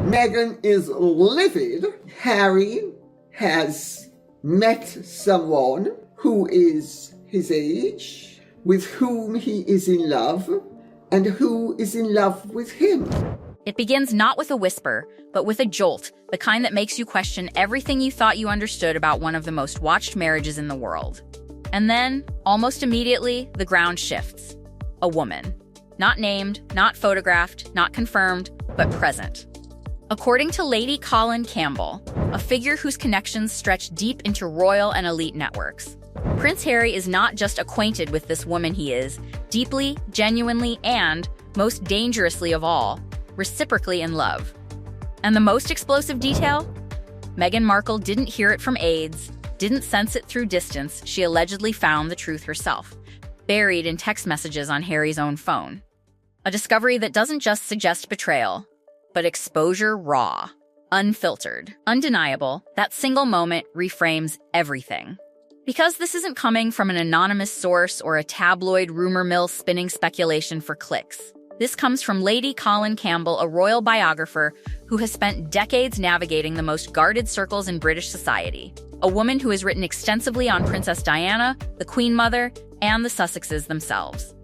Meghan is livid. Harry has met someone who is his age, with whom he is in love, and who is in love with him. It begins not with a whisper, but with a jolt, the kind that makes you question everything you thought you understood about one of the most watched marriages in the world. And then, almost immediately, the ground shifts. A woman. Not named, not photographed, not confirmed, but present. According to Lady Colin Campbell, a figure whose connections stretch deep into royal and elite networks, Prince Harry is not just acquainted with this woman, he is deeply, genuinely, and, most dangerously of all, reciprocally in love. And the most explosive detail? Meghan Markle didn't hear it from aides, didn't sense it through distance. She allegedly found the truth herself, buried in text messages on Harry's own phone. A discovery that doesn't just suggest betrayal, but exposure raw, unfiltered, undeniable. That single moment reframes everything. Because this isn't coming from an anonymous source or a tabloid rumor mill spinning speculation for clicks. This comes from Lady Colin Campbell, a royal biographer who has spent decades navigating the most guarded circles in British society. A woman who has written extensively on Princess Diana, the Queen Mother, and the Sussexes themselves.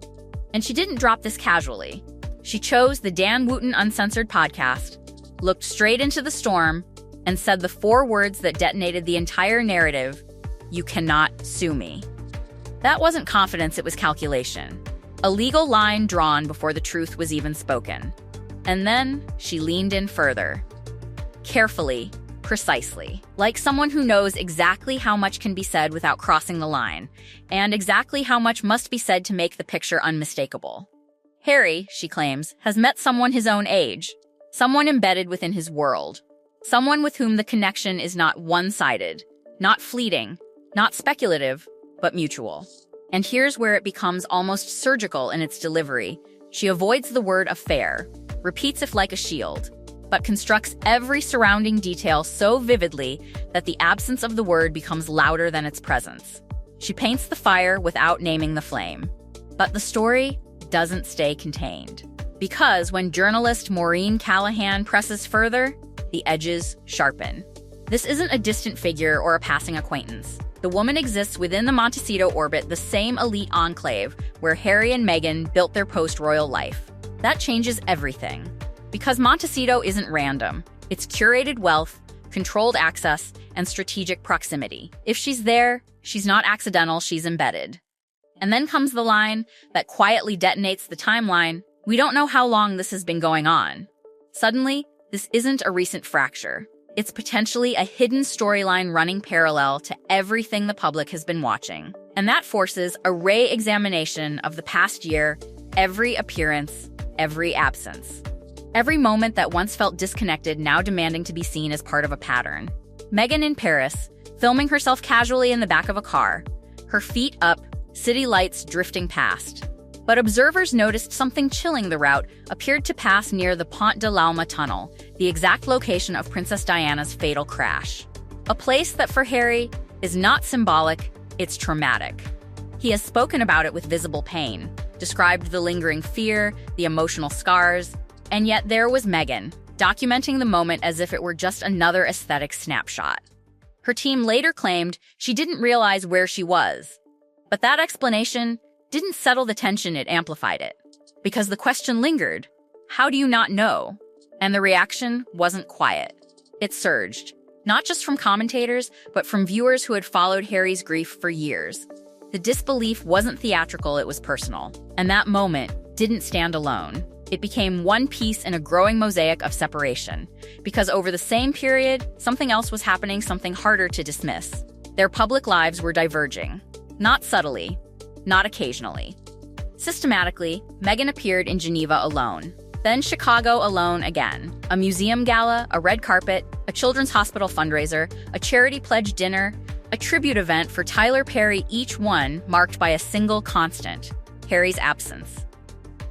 And she didn't drop this casually. She chose the Dan Wootton Uncensored podcast, looked straight into the storm, and said the 4 words that detonated the entire narrative: "You cannot sue me." That wasn't confidence, it was calculation. A legal line drawn before the truth was even spoken. And then she leaned in further. Carefully, precisely. Like someone who knows exactly how much can be said without crossing the line, and exactly how much must be said to make the picture unmistakable. Harry, she claims, has met someone his own age, someone embedded within his world, someone with whom the connection is not one-sided, not fleeting, not speculative, but mutual. And here's where it becomes almost surgical in its delivery. She avoids the word affair, repeats it like a shield, but constructs every surrounding detail so vividly that the absence of the word becomes louder than its presence. She paints the fire without naming the flame. But the story doesn't stay contained. Because when journalist Maureen Callahan presses further, the edges sharpen. This isn't a distant figure or a passing acquaintance. The woman exists within the Montecito orbit, the same elite enclave where Harry and Meghan built their post-royal life. That changes everything. Because Montecito isn't random. It's curated wealth, controlled access, and strategic proximity. If she's there, she's not accidental, she's embedded. And then comes the line that quietly detonates the timeline. We don't know how long this has been going on. Suddenly, this isn't a recent fracture. It's potentially a hidden storyline running parallel to everything the public has been watching. And that forces a re-examination of the past year, every appearance, every absence. Every moment that once felt disconnected now demanding to be seen as part of a pattern. Meghan in Paris, filming herself casually in the back of a car, her feet up, city lights drifting past. But observers noticed something chilling. The route appeared to pass near the Pont de l'Alma tunnel, the exact location of Princess Diana's fatal crash. A place that for Harry is not symbolic, it's traumatic. He has spoken about it with visible pain, described the lingering fear, the emotional scars, and yet there was Meghan, documenting the moment as if it were just another aesthetic snapshot. Her team later claimed she didn't realize where she was. But that explanation didn't settle the tension, it amplified it. Because the question lingered, how do you not know? And the reaction wasn't quiet. It surged, not just from commentators, but from viewers who had followed Harry's grief for years. The disbelief wasn't theatrical, it was personal. And that moment didn't stand alone. It became one piece in a growing mosaic of separation. Because over the same period, something else was happening, something harder to dismiss. Their public lives were diverging. Not subtly, not occasionally. Systematically, Meghan appeared in Geneva alone, then Chicago alone again. A museum gala, a red carpet, a children's hospital fundraiser, a charity pledge dinner, a tribute event for Tyler Perry, each one marked by a single constant, Harry's absence.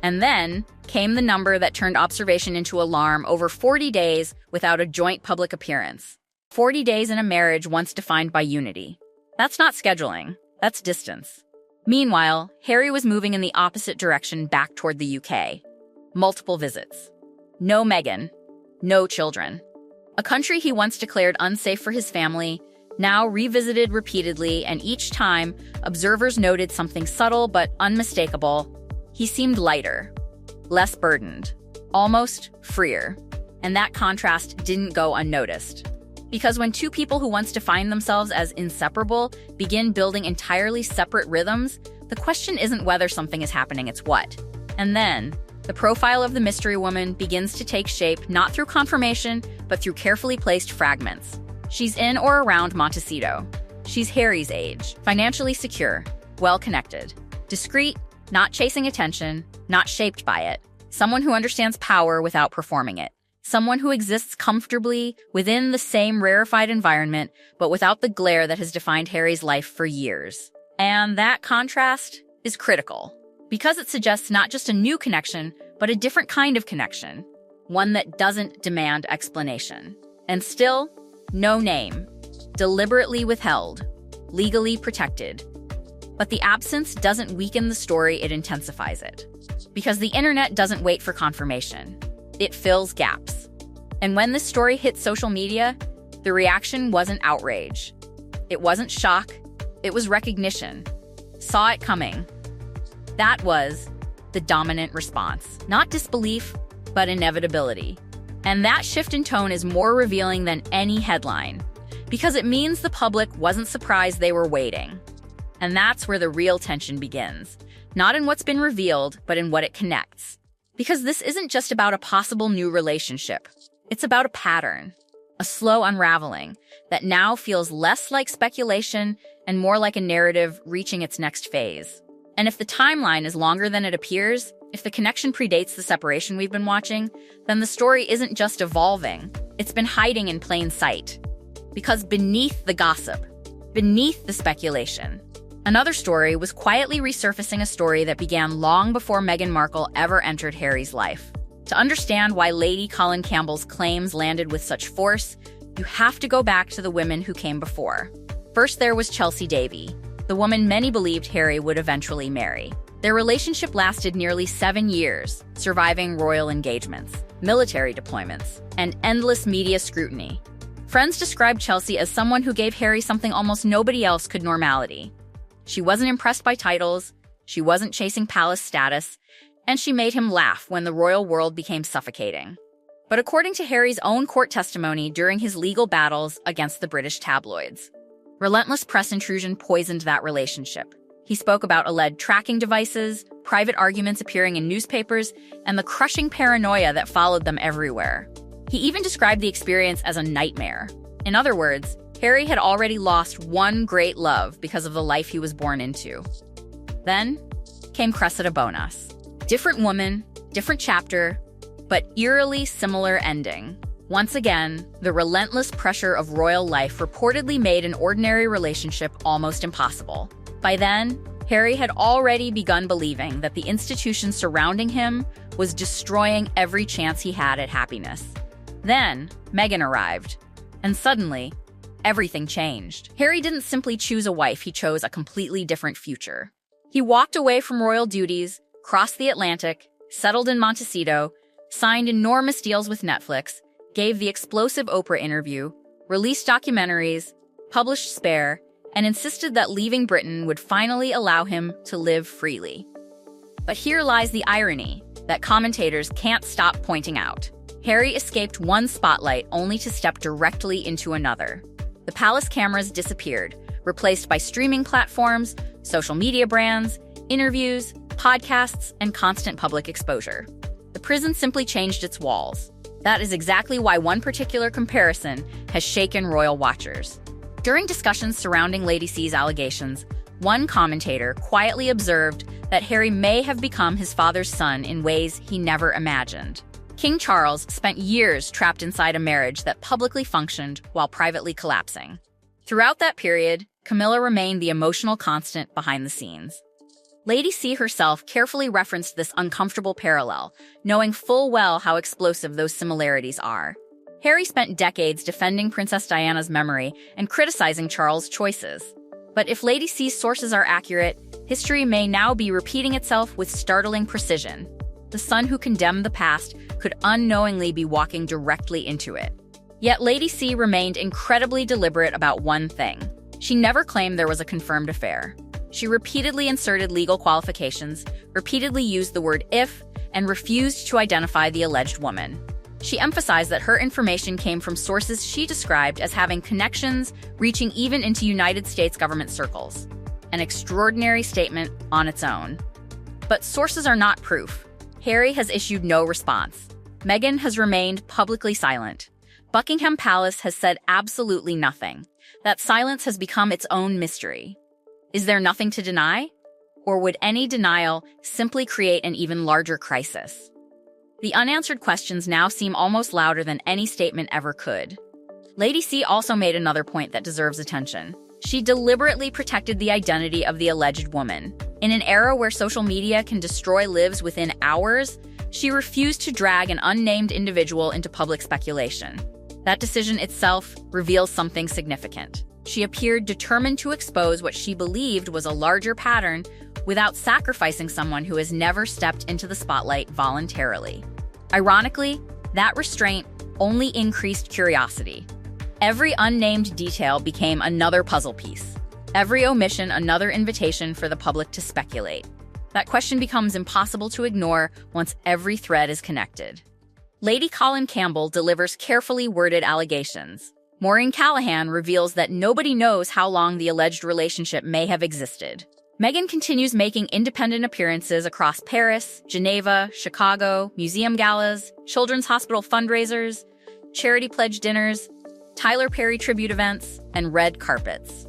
And then came the number that turned observation into alarm: over 40 days without a joint public appearance. 40 days in a marriage once defined by unity. That's not scheduling, that's distance. Meanwhile, Harry was moving in the opposite direction, back toward the UK. Multiple visits. No Meghan. no children. A country he once declared unsafe for his family, now revisited repeatedly, and each time, observers noted something subtle but unmistakable. He seemed lighter, less burdened, almost freer. And that contrast didn't go unnoticed. Because when two people who once defined themselves as inseparable begin building entirely separate rhythms, the question isn't whether something is happening, it's what. And then, the profile of the mystery woman begins to take shape not through confirmation, but through carefully placed fragments. She's in or around Montecito. She's Harry's age, financially secure, well-connected, discreet, not chasing attention, not shaped by it, someone who understands power without performing it. Someone who exists comfortably within the same rarefied environment, but without the glare that has defined Harry's life for years. And that contrast is critical, because it suggests not just a new connection, but a different kind of connection, one that doesn't demand explanation. And still, no name, deliberately withheld, legally protected. But the absence doesn't weaken the story, it intensifies it. Because the internet doesn't wait for confirmation. It fills gaps. And when this story hit social media, the reaction wasn't outrage. It wasn't shock. It was recognition. Saw it coming. That was the dominant response. Not disbelief, but inevitability. And that shift in tone is more revealing than any headline, because it means the public wasn't surprised, they were waiting. And that's where the real tension begins. Not in what's been revealed, but in what it connects. Because this isn't just about a possible new relationship. It's about a pattern, a slow unraveling that now feels less like speculation and more like a narrative reaching its next phase. And if the timeline is longer than it appears, if the connection predates the separation we've been watching, then the story isn't just evolving, it's been hiding in plain sight. Because beneath the gossip, beneath the speculation, another story was quietly resurfacing, a story that began long before Meghan Markle ever entered Harry's life. To understand why Lady Colin Campbell's claims landed with such force, you have to go back to the women who came before. First, there was Chelsea Davy, the woman many believed Harry would eventually marry. Their relationship lasted nearly 7 years, surviving royal engagements, military deployments, and endless media scrutiny. Friends described Chelsea as someone who gave Harry something almost nobody else could: normality. She wasn't impressed by titles, she wasn't chasing palace status, and she made him laugh when the royal world became suffocating. But according to Harry's own court testimony during his legal battles against the British tabloids, relentless press intrusion poisoned that relationship. He spoke about alleged tracking devices, private arguments appearing in newspapers, and the crushing paranoia that followed them everywhere. He even described the experience as a nightmare. In other words, Harry had already lost one great love because of the life he was born into. Then came Cressida Bonas. Different woman, different chapter, but eerily similar ending. Once again, the relentless pressure of royal life reportedly made an ordinary relationship almost impossible. By then, Harry had already begun believing that the institution surrounding him was destroying every chance he had at happiness. Then, Meghan arrived, and suddenly, everything changed. Harry didn't simply choose a wife, he chose a completely different future. He walked away from royal duties, crossed the Atlantic, settled in Montecito, signed enormous deals with Netflix, gave the explosive Oprah interview, released documentaries, published Spare, and insisted that leaving Britain would finally allow him to live freely. But here lies the irony that commentators can't stop pointing out. Harry escaped one spotlight only to step directly into another. The palace cameras disappeared, replaced by streaming platforms, social media brands, interviews, podcasts, and constant public exposure. The prison simply changed its walls. That is exactly why one particular comparison has shaken royal watchers. During discussions surrounding Lady C's allegations, one commentator quietly observed that Harry may have become his father's son in ways he never imagined. King Charles spent years trapped inside a marriage that publicly functioned while privately collapsing. Throughout that period, Camilla remained the emotional constant behind the scenes. Lady C herself carefully referenced this uncomfortable parallel, knowing full well how explosive those similarities are. Harry spent decades defending Princess Diana's memory and criticizing Charles' choices. But if Lady C's sources are accurate, history may now be repeating itself with startling precision. the son who condemned the past could unknowingly be walking directly into it. Yet Lady C remained incredibly deliberate about one thing. She never claimed there was a confirmed affair. She repeatedly inserted legal qualifications, repeatedly used the word if, and refused to identify the alleged woman. She emphasized that her information came from sources she described as having connections reaching even into United States government circles. An extraordinary statement on its own. But sources are not proof. Harry has issued no response. Meghan has remained publicly silent. Buckingham Palace has said absolutely nothing. That silence has become its own mystery. Is there nothing to deny? Or would any denial simply create an even larger crisis? The unanswered questions now seem almost louder than any statement ever could. Lady C also made another point that deserves attention. She deliberately protected the identity of the alleged woman. In an era where social media can destroy lives within hours, she refused to drag an unnamed individual into public speculation. That decision itself reveals something significant. She appeared determined to expose what she believed was a larger pattern without sacrificing someone who has never stepped into the spotlight voluntarily. Ironically, that restraint only increased curiosity. Every unnamed detail became another puzzle piece. Every omission another invitation for the public to speculate. That question becomes impossible to ignore once every thread is connected. Lady Colin Campbell delivers carefully worded allegations. Maureen Callahan reveals that nobody knows how long the alleged relationship may have existed. Meghan continues making independent appearances across Paris, Geneva, Chicago, museum galas, children's hospital fundraisers, charity pledge dinners, Tyler Perry tribute events, and red carpets.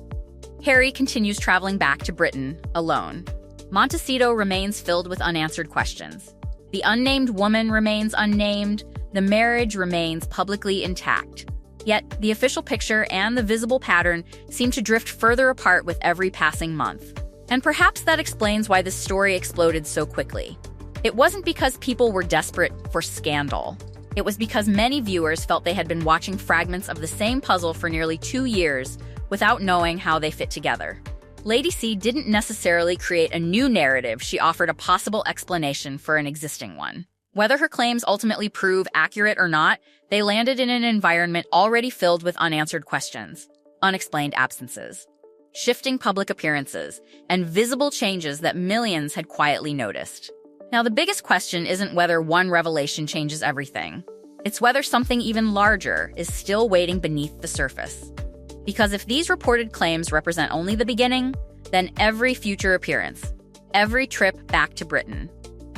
Harry continues traveling back to Britain alone. Montecito remains filled with unanswered questions. The unnamed woman remains unnamed. The marriage remains publicly intact. Yet, the official picture and the visible pattern seem to drift further apart with every passing month. And perhaps that explains why this story exploded so quickly. It wasn't because people were desperate for scandal. It was because many viewers felt they had been watching fragments of the same puzzle for nearly 2 years without knowing how they fit together. Lady C didn't necessarily create a new narrative, she offered a possible explanation for an existing one. Whether her claims ultimately prove accurate or not, they landed in an environment already filled with unanswered questions, unexplained absences, shifting public appearances, and visible changes that millions had quietly noticed. Now, the biggest question isn't whether one revelation changes everything. It's whether something even larger is still waiting beneath the surface. Because if these reported claims represent only the beginning, then every future appearance, every trip back to Britain,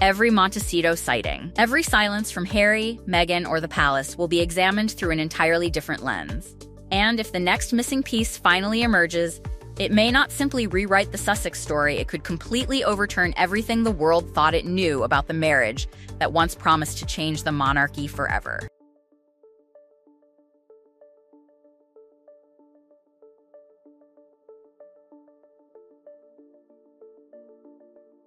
every Montecito sighting, every silence from Harry, Meghan, or the palace will be examined through an entirely different lens. And if the next missing piece finally emerges, it may not simply rewrite the Sussex story, it could completely overturn everything the world thought it knew about the marriage that once promised to change the monarchy forever.